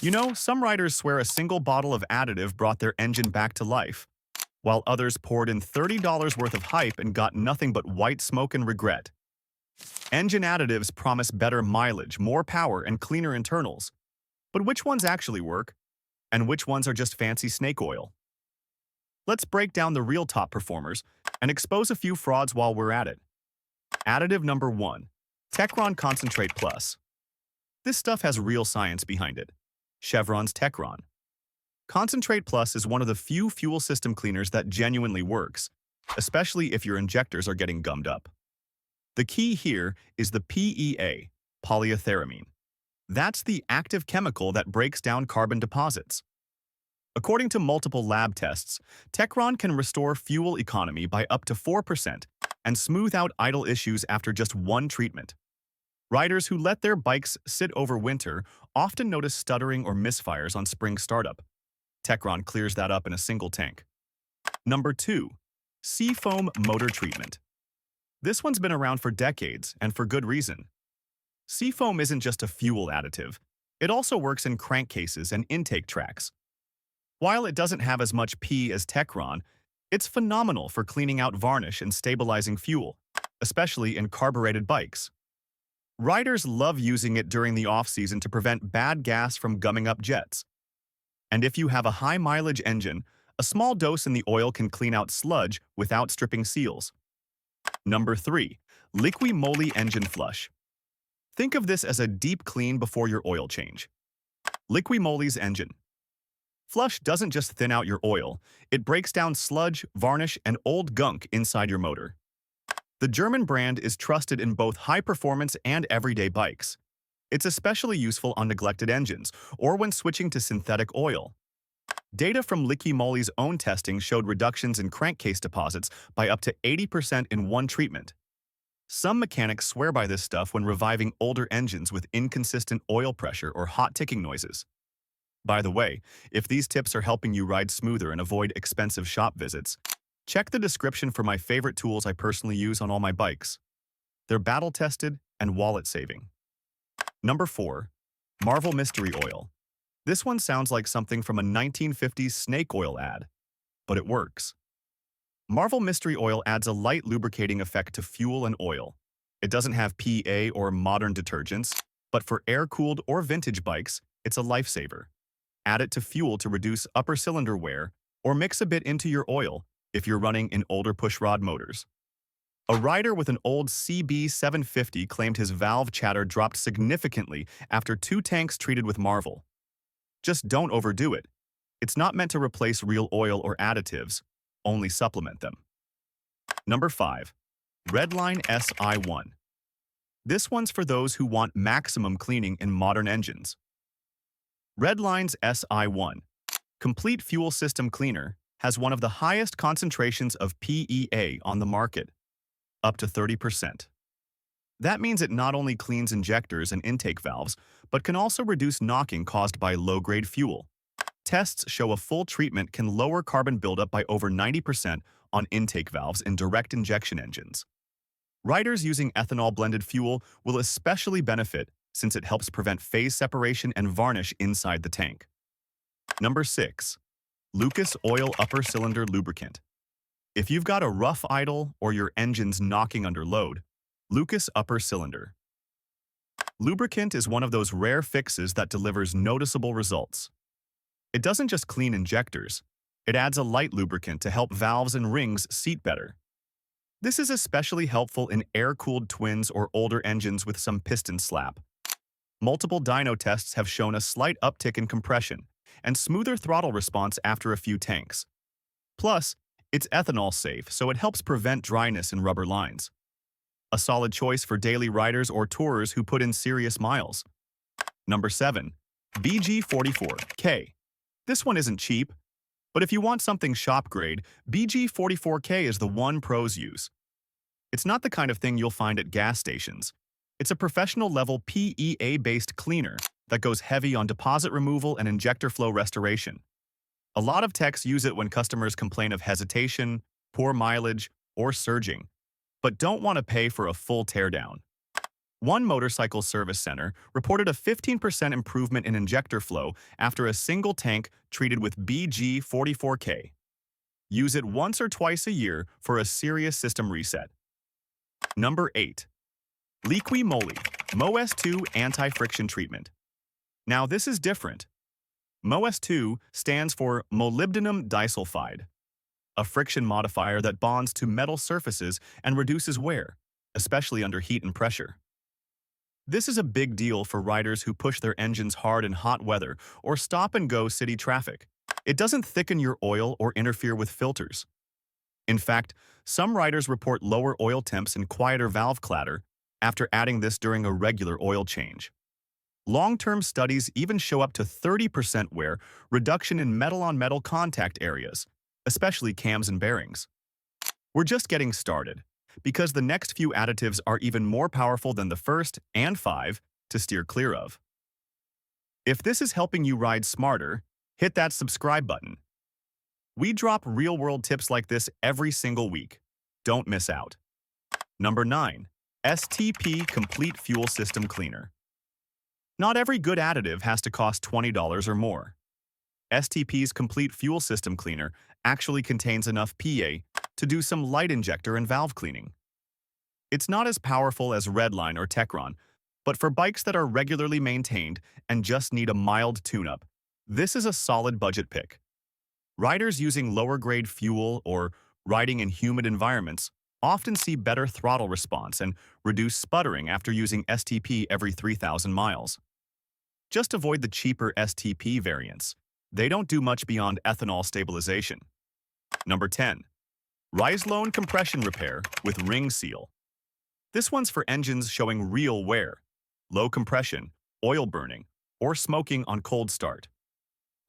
You know, some riders swear a single bottle of additive brought their engine back to life, while others poured in $30 worth of hype and got nothing but white smoke and regret. Engine additives promise better mileage, more power, and cleaner internals. But which ones actually work? And which ones are just fancy snake oil? Let's break down the real top performers and expose a few frauds while we're at it. Additive number 1. Techron Concentrate Plus. This stuff has real science behind it. Chevron's Techron. Concentrate Plus is one of the few fuel system cleaners that genuinely works, especially if your injectors are getting gummed up. The key here is the PEA, polyethyramine. That's the active chemical that breaks down carbon deposits. According to multiple lab tests, Techron can restore fuel economy by up to 4% and smooth out idle issues after just one treatment. Riders who let their bikes sit over winter often notice stuttering or misfires on spring startup. Techron clears that up in a single tank. Number 2. Seafoam Motor Treatment. This one's been around for decades, and for good reason. Seafoam isn't just a fuel additive. It also works in crankcases and intake tracks. While it doesn't have as much P as Techron, it's phenomenal for cleaning out varnish and stabilizing fuel, especially in carbureted bikes. Riders love using it during the off-season to prevent bad gas from gumming up jets. And if you have a high-mileage engine, a small dose in the oil can clean out sludge without stripping seals. Number 3. Liqui Moly Engine Flush. Think of this as a deep clean before your oil change. Liqui Moly's engine flush doesn't just thin out your oil, it breaks down sludge, varnish, and old gunk inside your motor. The German brand is trusted in both high-performance and everyday bikes. It's especially useful on neglected engines or when switching to synthetic oil. Data from Liqui Moly's own testing showed reductions in crankcase deposits by up to 80% in one treatment. Some mechanics swear by this stuff when reviving older engines with inconsistent oil pressure or hot ticking noises. By the way, if these tips are helping you ride smoother and avoid expensive shop visits, check the description for my favorite tools I personally use on all my bikes. They're battle-tested and wallet-saving. Number 4. Marvel Mystery Oil. This one sounds like something from a 1950s snake oil ad, but it works. Marvel Mystery Oil adds a light lubricating effect to fuel and oil. It doesn't have PA or modern detergents, but for air-cooled or vintage bikes, it's a lifesaver. Add it to fuel to reduce upper cylinder wear, or mix a bit into your oil if you're running in older pushrod motors. A rider with an old CB750 claimed his valve chatter dropped significantly after 2 tanks treated with Marvel. Just don't overdo it. It's not meant to replace real oil or additives, only supplement them. Number 5. Redline SI1. This one's for those who want maximum cleaning in modern engines. Redline's SI1, Complete Fuel System Cleaner, has one of the highest concentrations of PEA on the market, up to 30%. That means it not only cleans injectors and intake valves, but can also reduce knocking caused by low-grade fuel. Tests show a full treatment can lower carbon buildup by over 90% on intake valves in direct injection engines. Riders using ethanol-blended fuel will especially benefit since it helps prevent phase separation and varnish inside the tank. Number 6. Lucas Oil Upper Cylinder Lubricant. If you've got a rough idle or your engine's knocking under load, Lucas Upper Cylinder Lubricant is one of those rare fixes that delivers noticeable results. It doesn't just clean injectors, it adds a light lubricant to help valves and rings seat better. This is especially helpful in air-cooled twins or older engines with some piston slap. Multiple dyno tests have shown a slight uptick in compression and smoother throttle response after a few tanks. Plus, it's ethanol safe, so it helps prevent dryness in rubber lines. A solid choice for daily riders or tourers who put in serious miles. Number 7. BG44K. This one isn't cheap, but if you want something shop grade, BG44K is the one pros use. It's not the kind of thing you'll find at gas stations. It's a professional-level PEA-based cleaner that goes heavy on deposit removal and injector flow restoration. A lot of techs use it when customers complain of hesitation, poor mileage, or surging, but don't want to pay for a full teardown. One motorcycle service center reported a 15% improvement in injector flow after a single tank treated with BG44K. Use it once or twice a year for a serious system reset. Number 8. Liqui Moly MOS2 Anti-Friction Treatment. Now this is different. MOS2 stands for molybdenum disulfide, a friction modifier that bonds to metal surfaces and reduces wear, especially under heat and pressure. This is a big deal for riders who push their engines hard in hot weather or stop-and-go city traffic. It doesn't thicken your oil or interfere with filters. In fact, some riders report lower oil temps and quieter valve clatter after adding this during a regular oil change. Long-term studies even show up to 30% wear reduction in metal-on-metal contact areas, especially cams and bearings. We're just getting started, because the next few additives are even more powerful than the first and 5 to steer clear of. If this is helping you ride smarter, hit that subscribe button. We drop real-world tips like this every single week. Don't miss out. Number 9. STP Complete Fuel System Cleaner. Not every good additive has to cost $20 or more. STP's Complete Fuel System Cleaner actually contains enough PA to do some light injector and valve cleaning. It's not as powerful as Redline or Techron, but for bikes that are regularly maintained and just need a mild tune-up, this is a solid budget pick. Riders using lower-grade fuel or riding in humid environments often see better throttle response and reduce sputtering after using STP every 3,000 miles. Just avoid the cheaper STP variants. They don't do much beyond ethanol stabilization. Number 10. Rislone Compression Repair with Ring Seal. This one's for engines showing real wear, low compression, oil burning, or smoking on cold start.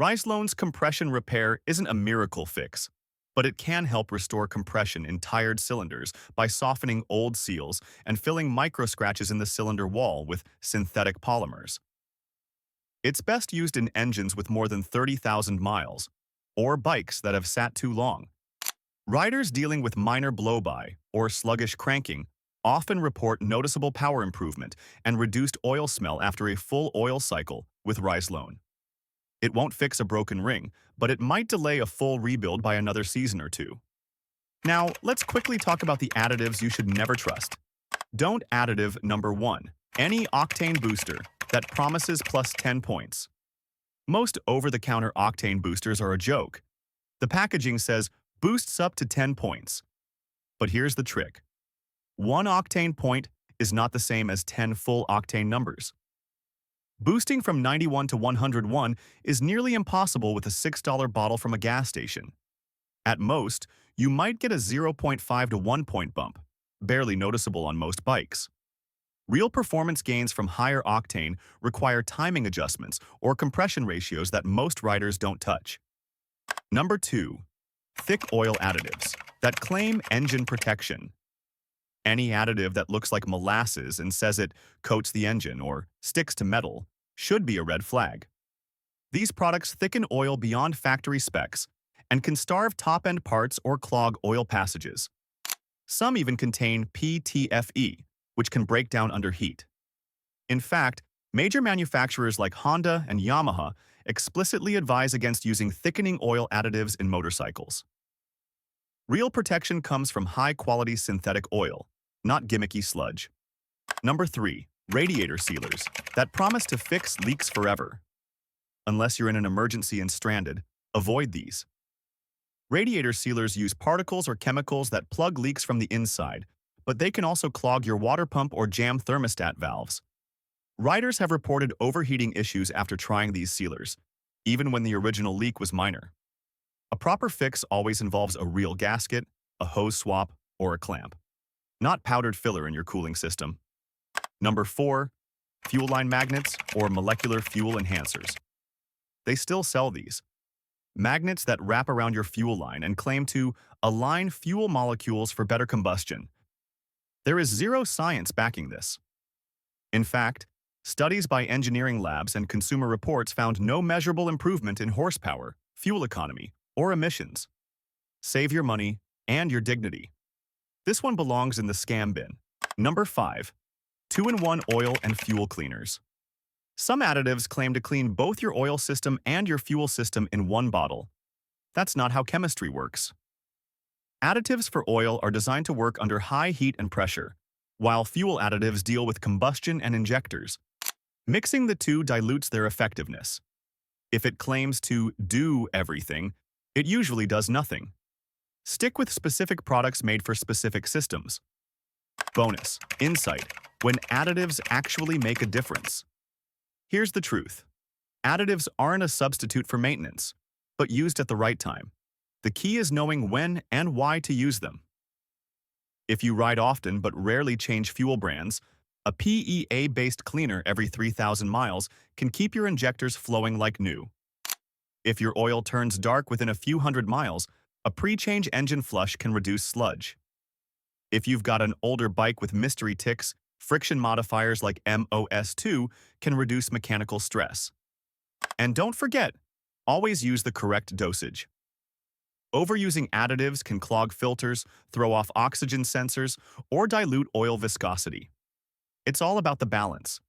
Rislone's compression repair isn't a miracle fix, but it can help restore compression in tired cylinders by softening old seals and filling micro-scratches in the cylinder wall with synthetic polymers. It's best used in engines with more than 30,000 miles, or bikes that have sat too long. Riders dealing with minor blow-by or sluggish cranking often report noticeable power improvement and reduced oil smell after a full oil cycle with Rislone. It won't fix a broken ring, but it might delay a full rebuild by another season or two. Now, let's quickly talk about the additives you should never trust. Don't additive number 1. Any octane booster that promises plus 10 points. Most over-the-counter octane boosters are a joke. The packaging says boosts up to 10 points. But here's the trick. 1 octane point is not the same as 10 full octane numbers. Boosting from 91 to 101 is nearly impossible with a $6 bottle from a gas station. At most, you might get a 0.5 to 1 point bump, barely noticeable on most bikes. Real performance gains from higher octane require timing adjustments or compression ratios that most riders don't touch. Number 2. Thick oil additives that claim engine protection. Any additive that looks like molasses and says it coats the engine or sticks to metal should be a red flag. These products thicken oil beyond factory specs and can starve top-end parts or clog oil passages. Some even contain PTFE, which can break down under heat. In fact, major manufacturers like Honda and Yamaha explicitly advise against using thickening oil additives in motorcycles. Real protection comes from high-quality synthetic oil, not gimmicky sludge. Number 3. Radiator sealers that promise to fix leaks forever. Unless you're in an emergency and stranded, avoid these. Radiator sealers use particles or chemicals that plug leaks from the inside, but they can also clog your water pump or jam thermostat valves. Riders have reported overheating issues after trying these sealers, even when the original leak was minor. A proper fix always involves a real gasket, a hose swap, or a clamp, not powdered filler in your cooling system. Number 4. Fuel line magnets or molecular fuel enhancers. They still sell these. Magnets that wrap around your fuel line and claim to align fuel molecules for better combustion. There is zero science backing this. In fact, studies by engineering labs and Consumer Reports found no measurable improvement in horsepower, fuel economy, or emissions. Save your money and your dignity. This one belongs in the scam bin. Number 5. 2-in-1 oil and fuel cleaners. Some additives claim to clean both your oil system and your fuel system in one bottle. That's not how chemistry works. Additives for oil are designed to work under high heat and pressure, while fuel additives deal with combustion and injectors. Mixing the two dilutes their effectiveness. If it claims to do everything, it usually does nothing. Stick with specific products made for specific systems. Bonus insight: when additives actually make a difference. Here's the truth. Additives aren't a substitute for maintenance, but used at the right time. The key is knowing when and why to use them. If you ride often but rarely change fuel brands, a PEA-based cleaner every 3,000 miles can keep your injectors flowing like new. If your oil turns dark within a few hundred miles, a pre-change engine flush can reduce sludge. If you've got an older bike with mystery ticks, friction modifiers like MOS2 can reduce mechanical stress. And don't forget, always use the correct dosage. Overusing additives can clog filters, throw off oxygen sensors, or dilute oil viscosity. It's all about the balance.